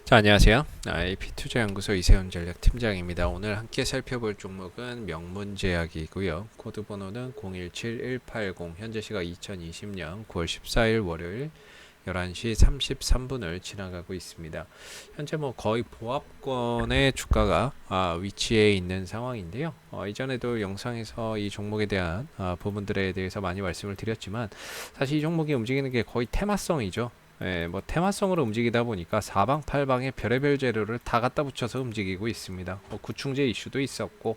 자, 안녕하세요. AP투자연구소 이세훈 전략팀장입니다. 오늘 함께 살펴볼 종목은 명문제약이고요. 코드 번호는 017180, 현재 시각 2020년 9월 14일 월요일 11시 33분을 지나가고 있습니다. 현재 거의 보합권의 주가가 위치해 있는 상황인데요. 이전에도 영상에서 이 종목에 대한 부분들에 대해서 많이 말씀을 드렸지만 사실 이 종목이 움직이는 게 거의 테마성이죠. 테마성으로 움직이다 보니까 사방팔방에 별의별 재료를 다 갖다 붙여서 움직이고 있습니다. 구충제 이슈도 있었고,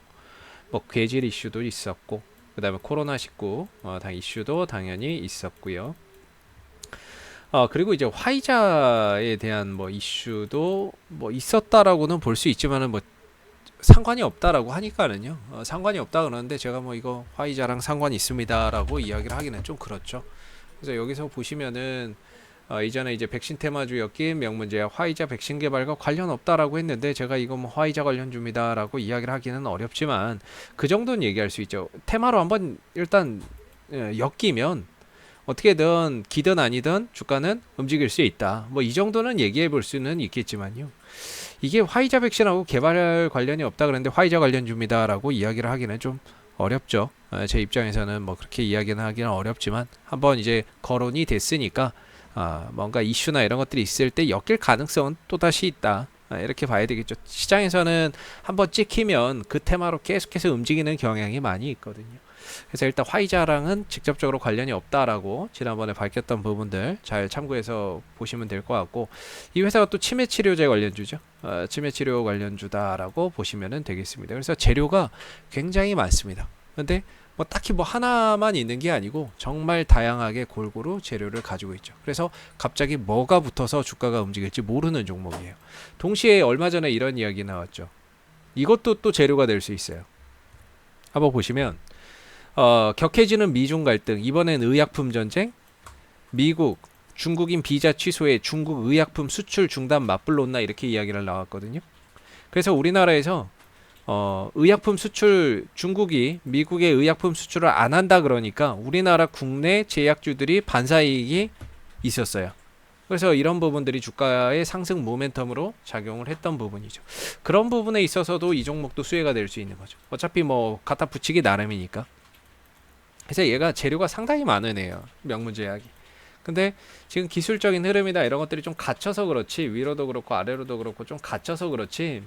괴질 이슈도 있었고, 그 다음에 코로나19 이슈도 당연히 있었고요. 그리고 이제 화이자에 대한 이슈도 있었다라고는 볼 수 있지만은 상관이 없다라고 하니까는요. 상관이 없다 그러는데 제가 이거 화이자랑 상관이 있습니다라고 이야기를 하기는 좀 그렇죠. 그래서 여기서 보시면은 이전에 이제 백신 테마주였긴 명문제약 화이자 백신 개발과 관련 없다라고 했는데 제가 이거 화이자 관련주입니다라고 이야기를 하기는 어렵지만 그 정도는 얘기할 수 있죠. 테마로 한번 일단 엮이면 어떻게든 기든 아니든 주가는 움직일 수 있다. 이 정도는 얘기해 볼 수는 있겠지만요. 이게 화이자 백신하고 개발 관련이 없다 그랬는데 화이자 관련주입니다라고 이야기를 하기는 좀 어렵죠. 제 입장에서는 그렇게 이야기는 하기는 어렵지만 한번 이제 거론이 됐으니까 뭔가 이슈나 이런 것들이 있을 때 엮일 가능성은 또다시 있다. 이렇게 봐야 되겠죠. 시장에서는 한번 찍히면 그 테마로 계속해서 움직이는 경향이 많이 있거든요. 그래서 일단 화이자랑은 직접적으로 관련이 없다라고 지난번에 밝혔던 부분들 잘 참고해서 보시면 될 것 같고, 이 회사가 또 치매치료제 관련주죠. 치매치료 관련주다라고 보시면 되겠습니다. 그래서 재료가 굉장히 많습니다. 근데 딱히 하나만 있는 게 아니고 정말 다양하게 골고루 재료를 가지고 있죠. 그래서 갑자기 뭐가 붙어서 주가가 움직일지 모르는 종목이에요. 동시에 얼마 전에 이런 이야기 나왔죠. 이것도 또 재료가 될 수 있어요. 한번 보시면 격해지는 미중 갈등, 이번엔 의약품 전쟁, 미국, 중국인 비자 취소에 중국 의약품 수출 중단 맞불론나 이렇게 이야기를 나왔거든요. 그래서 우리나라에서 의약품 수출, 중국이 미국의 의약품 수출을 안 한다 그러니까 우리나라 국내 제약주들이 반사이익이 있었어요. 그래서 이런 부분들이 주가의 상승 모멘텀으로 작용을 했던 부분이죠. 그런 부분에 있어서도 이 종목도 수혜가 될 수 있는 거죠. 어차피 갖다 붙이기 나름이니까. 그래서 얘가 재료가 상당히 많은 애예요. 명문제약이. 근데 지금 기술적인 흐름이나 이런 것들이 좀 갇혀서 그렇지, 위로도 그렇고 아래로도 그렇고 좀 갇혀서 그렇지,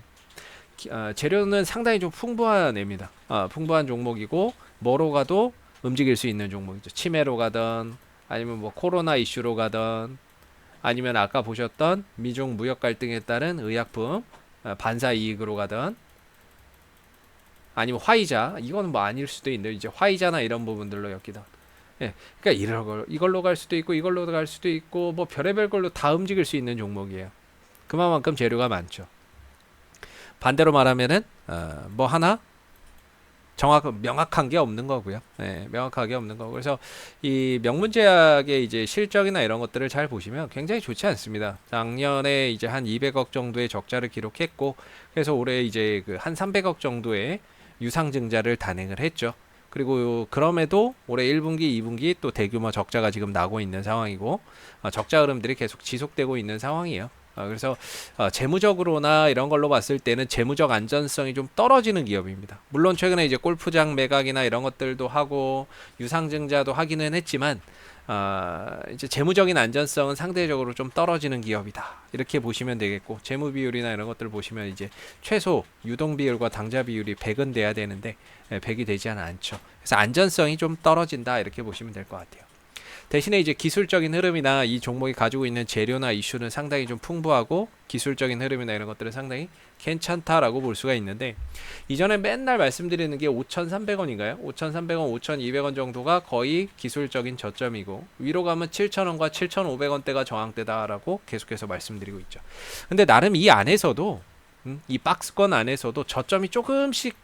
재료는 상당히 좀 풍부한 애입니다. 풍부한 종목이고 뭐로 가도 움직일 수 있는 종목이죠. 치매로 가든 아니면 코로나 이슈로 가든 아니면 아까 보셨던 미중 무역 갈등에 따른 의약품 반사 이익으로 가든 아니면 화이자, 이거는 아닐 수도 있는데 이제 화이자나 이런 부분들로 엮이다. 예, 그러니까 이걸로 갈 수도 있고 이걸로 갈 수도 있고 별의별 걸로 다 움직일 수 있는 종목이에요. 그만큼 재료가 많죠. 반대로 말하면은 하나 명확한 게 없는 거고요. 명확하게 없는 거고. 그래서 이 명문제약의 이제 실적이나 이런 것들을 잘 보시면 굉장히 좋지 않습니다. 작년에 이제 한 200억 정도의 적자를 기록했고, 그래서 올해 이제 한 300억 정도의 유상증자를 단행을 했죠. 그리고 그럼에도 올해 1분기, 2분기 또 대규모 적자가 지금 나고 있는 상황이고, 적자 흐름들이 계속 지속되고 있는 상황이에요. 그래서 재무적으로나 이런 걸로 봤을 때는 재무적 안전성이 좀 떨어지는 기업입니다. 물론 최근에 이제 골프장 매각이나 이런 것들도 하고 유상증자도 하기는 했지만 이제 재무적인 안전성은 상대적으로 좀 떨어지는 기업이다. 이렇게 보시면 되겠고, 재무 비율이나 이런 것들 보시면 이제 최소 유동 비율과 당좌 비율이 100은 돼야 되는데 100이 되지는 않죠. 그래서 안전성이 좀 떨어진다. 이렇게 보시면 될 것 같아요. 대신에 이제 기술적인 흐름이나 이 종목이 가지고 있는 재료나 이슈는 상당히 좀 풍부하고 기술적인 흐름이나 이런 것들은 상당히 괜찮다라고 볼 수가 있는데, 이전에 맨날 말씀드리는 게 5,300원인가요? 5,300원, 5,200원 정도가 거의 기술적인 저점이고 위로 가면 7,000원과 7,500원대가 저항대다라고 계속해서 말씀드리고 있죠. 근데 나름 이 안에서도 이 박스권 안에서도 저점이 조금씩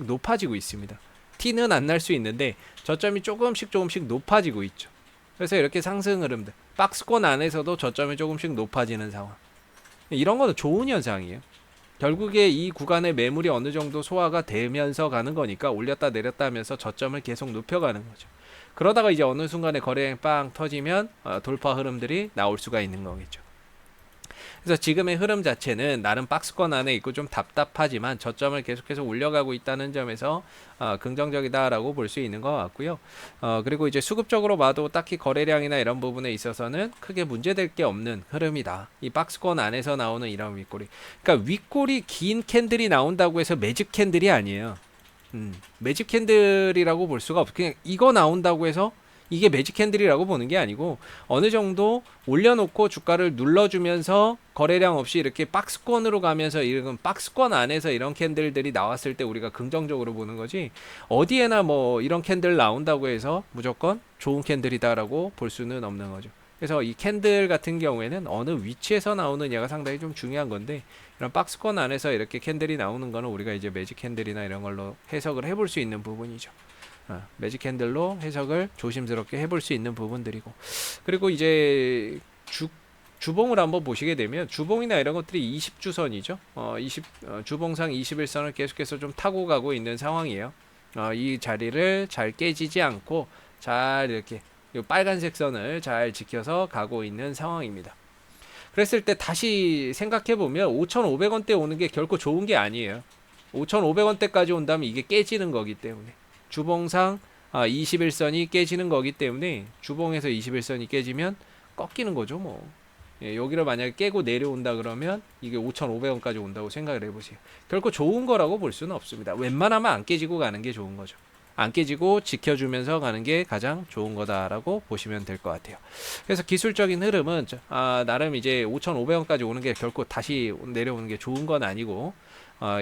높아지고 있습니다. 티는 안 날 수 있는데 저점이 조금씩 높아지고 있죠. 그래서 이렇게 상승 흐름들, 박스권 안에서도 저점이 조금씩 높아지는 상황, 이런 거는 좋은 현상이에요. 결국에 이 구간의 매물이 어느 정도 소화가 되면서 가는 거니까 올렸다 내렸다 하면서 저점을 계속 높여가는 거죠. 그러다가 이제 어느 순간에 거래량이 빵 터지면 돌파 흐름들이 나올 수가 있는 거겠죠. 그래서 지금의 흐름 자체는 나름 박스권 안에 있고 좀 답답하지만 저점을 계속해서 올려가고 있다는 점에서 긍정적이다라고 볼 수 있는 것 같고요. 그리고 이제 수급적으로 봐도 딱히 거래량이나 이런 부분에 있어서는 크게 문제될 게 없는 흐름이다. 이 박스권 안에서 나오는 이런 윗꼬리. 그러니까 윗꼬리 긴 캔들이 나온다고 해서 매직 캔들이 아니에요. 매직 캔들이라고 볼 수가 없어. 그냥 이거 나온다고 해서 이게 매직 캔들이라고 보는 게 아니고 어느 정도 올려놓고 주가를 눌러주면서 거래량 없이 이렇게 박스권으로 가면서 이런 박스권 안에서 이런 캔들들이 나왔을 때 우리가 긍정적으로 보는 거지, 어디에나 뭐 이런 캔들 나온다고 해서 무조건 좋은 캔들이다라고 볼 수는 없는 거죠. 그래서 이 캔들 같은 경우에는 어느 위치에서 나오느냐가 상당히 좀 중요한 건데, 이런 박스권 안에서 이렇게 캔들이 나오는 거는 우리가 이제 매직 캔들이나 이런 걸로 해석을 해볼 수 있는 부분이죠. 매직 캔들로 해석을 조심스럽게 해볼 수 있는 부분들이고, 그리고 이제 주봉을 한번 보시게 되면 주봉이나 이런 것들이 20주선이죠. 20 주봉상 21선을 계속해서 좀 타고 가고 있는 상황이에요. 이 자리를 잘 깨지지 않고 잘 이렇게 이 빨간색 선을 잘 지켜서 가고 있는 상황입니다. 그랬을 때 다시 생각해 보면 5,500원대 오는 게 결코 좋은 게 아니에요. 5,500원대까지 온다면 이게 깨지는 거기 때문에, 주봉상 21선이 깨지는 거기 때문에, 주봉에서 21선이 깨지면 꺾이는 거죠. 뭐 여기를 만약에 깨고 내려온다 그러면 이게 5,500원까지 온다고 생각을 해보세요. 결코 좋은 거라고 볼 수는 없습니다. 웬만하면 안 깨지고 가는 게 좋은 거죠. 안 깨지고 지켜주면서 가는 게 가장 좋은 거다라고 보시면 될 것 같아요. 그래서 기술적인 흐름은 나름 이제 5,500원까지 오는 게 결코 다시 내려오는 게 좋은 건 아니고,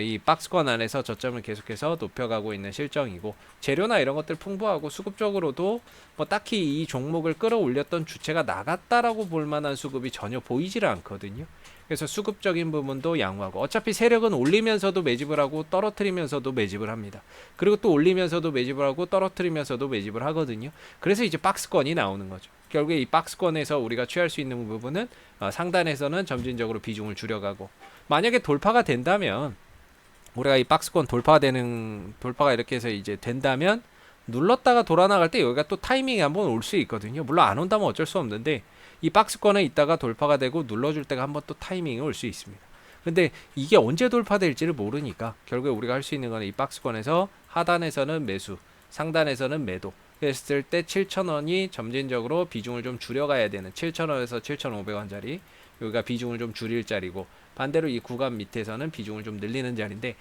이 박스권 안에서 저점을 계속해서 높여가고 있는 실정이고, 재료나 이런 것들 풍부하고 수급적으로도 뭐 딱히 이 종목을 끌어올렸던 주체가 나갔다라고 볼 만한 수급이 전혀 보이지를 않거든요. 그래서 수급적인 부분도 양호하고, 어차피 세력은 올리면서도 매집을 하고 떨어뜨리면서도 매집을 합니다. 그리고 또 올리면서도 매집을 하고 떨어뜨리면서도 매집을 하거든요. 그래서 이제 박스권이 나오는 거죠. 결국에 이 박스권에서 우리가 취할 수 있는 부분은 상단에서는 점진적으로 비중을 줄여가고, 만약에 돌파가 된다면, 우리가 이 박스권 돌파가 이렇게 해서 이제 된다면 눌렀다가 돌아 나갈 때 여기가 또 타이밍이 한번 올 수 있거든요. 물론 안 온다면 어쩔 수 없는데, 이 박스권에 있다가 돌파가 되고 눌러줄 때가 한번 또 타이밍이 올 수 있습니다. 근데 이게 언제 돌파될지를 모르니까 결국에 우리가 할 수 있는 거는 이 박스권에서 하단에서는 매수, 상단에서는 매도 했을 때 7,000원이 점진적으로 비중을 좀 줄여가야 되는, 7,000원에서 7,500원짜리 여기가 비중을 좀 줄일 자리고, 반대로 이 구간 밑에서는 비중을 좀 늘리는 자리인데,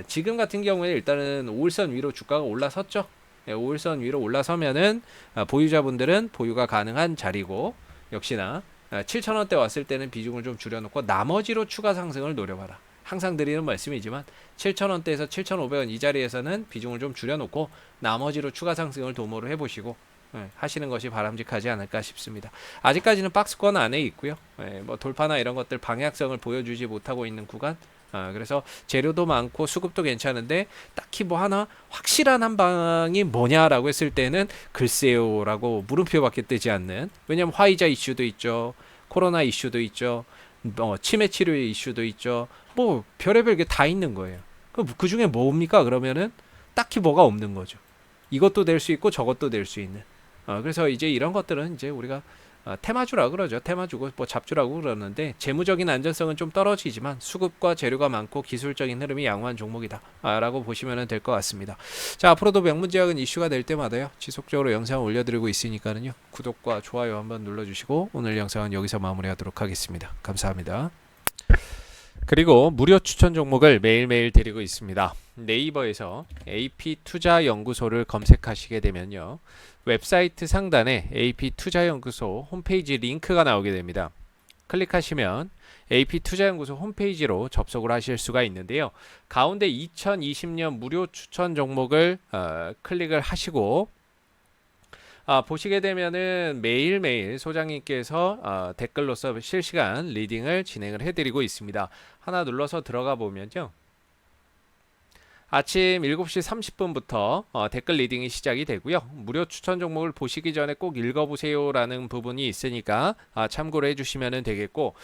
지금 같은 경우에 일단은 5일선 위로 주가가 올라섰죠. 5일선 위로 올라서면은 보유자분들은 보유가 가능한 자리고, 역시나 7,000원대 왔을 때는 비중을 좀 줄여놓고 나머지로 추가 상승을 노려봐라. 항상 드리는 말씀이지만 7,000원대에서 7,500원 이 자리에서는 비중을 좀 줄여놓고 나머지로 추가 상승을 도모를 해보시고 하시는 것이 바람직하지 않을까 싶습니다. 아직까지는 박스권 안에 있고요. 뭐 돌파나 이런 것들 방향성을 보여주지 못하고 있는 구간. 그래서 재료도 많고 수급도 괜찮은데 딱히 뭐 하나 확실한 한 방이 뭐냐라고 했을 때는 글쎄요라고 물음표밖에 뜨지 않는. 왜냐면 화이자 이슈도 있죠. 코로나 이슈도 있죠. 치매 치료의 이슈도 있죠. 뭐 별의별 게 다 있는 거예요. 그 중에 뭡니까? 그러면은 딱히 뭐가 없는 거죠. 이것도 될 수 있고 저것도 될 수 있는. 그래서 이제 이런 것들은 이제 우리가 테마주라고 그러죠. 테마주고 뭐 잡주라고 그러는데, 재무적인 안전성은 좀 떨어지지만 수급과 재료가 많고 기술적인 흐름이 양호한 종목이다 라고 보시면 될 것 같습니다. 자, 앞으로도 명문제약은 이슈가 될 때마다요 지속적으로 영상을 올려드리고 있으니까요 구독과 좋아요 한번 눌러주시고, 오늘 영상은 여기서 마무리하도록 하겠습니다. 감사합니다. 그리고 무료 추천 종목을 매일매일 드리고 있습니다. 네이버에서 AP투자연구소를 검색하시게 되면요, 웹사이트 상단에 AP투자연구소 홈페이지 링크가 나오게 됩니다. 클릭하시면 AP투자연구소 홈페이지로 접속을 하실 수가 있는데요. 가운데 2020년 무료 추천 종목을 클릭을 하시고 보시게 되면은 매일매일 소장님께서 댓글로서 실시간 리딩을 진행을 해드리고 있습니다. 하나 눌러서 들어가 보면요, 아침 7시 30분부터 댓글 리딩이 시작이 되고요. 무료 추천 종목을 보시기 전에 꼭 읽어보세요 라는 부분이 있으니까 참고를 해주시면 되겠고,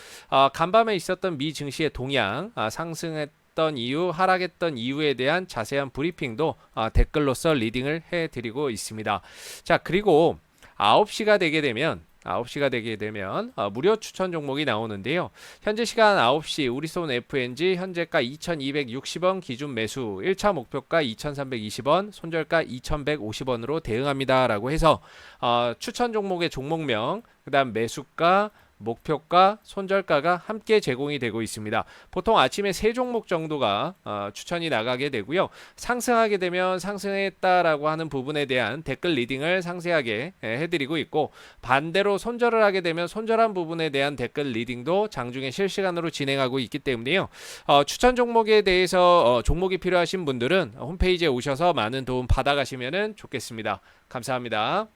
간밤에 있었던 미 증시의 동향, 상승했던 이유, 하락했던 이유에 대한 자세한 브리핑도 댓글로서 리딩을 해드리고 있습니다. 자, 그리고 9시가 되게 되면 9시가 되게 되면 무료 추천 종목이 나오는데요. 현재 시간 9시 우리손 FNG 현재가 2260원 기준 매수 1차 목표가 2320원 손절가 2150원으로 대응합니다 라고 해서 추천 종목의 종목명 그 다음 매수가 목표가, 손절가가 함께 제공이 되고 있습니다. 보통 아침에 3종목 정도가 추천이 나가게 되고요. 상승하게 되면 상승했다라고 하는 부분에 대한 댓글 리딩을 상세하게 해드리고 있고 반대로 손절을 하게 되면 손절한 부분에 대한 댓글 리딩도 장중에 실시간으로 진행하고 있기 때문에요. 추천 종목에 대해서 종목이 필요하신 분들은 홈페이지에 오셔서 많은 도움 받아가시면 좋겠습니다. 감사합니다.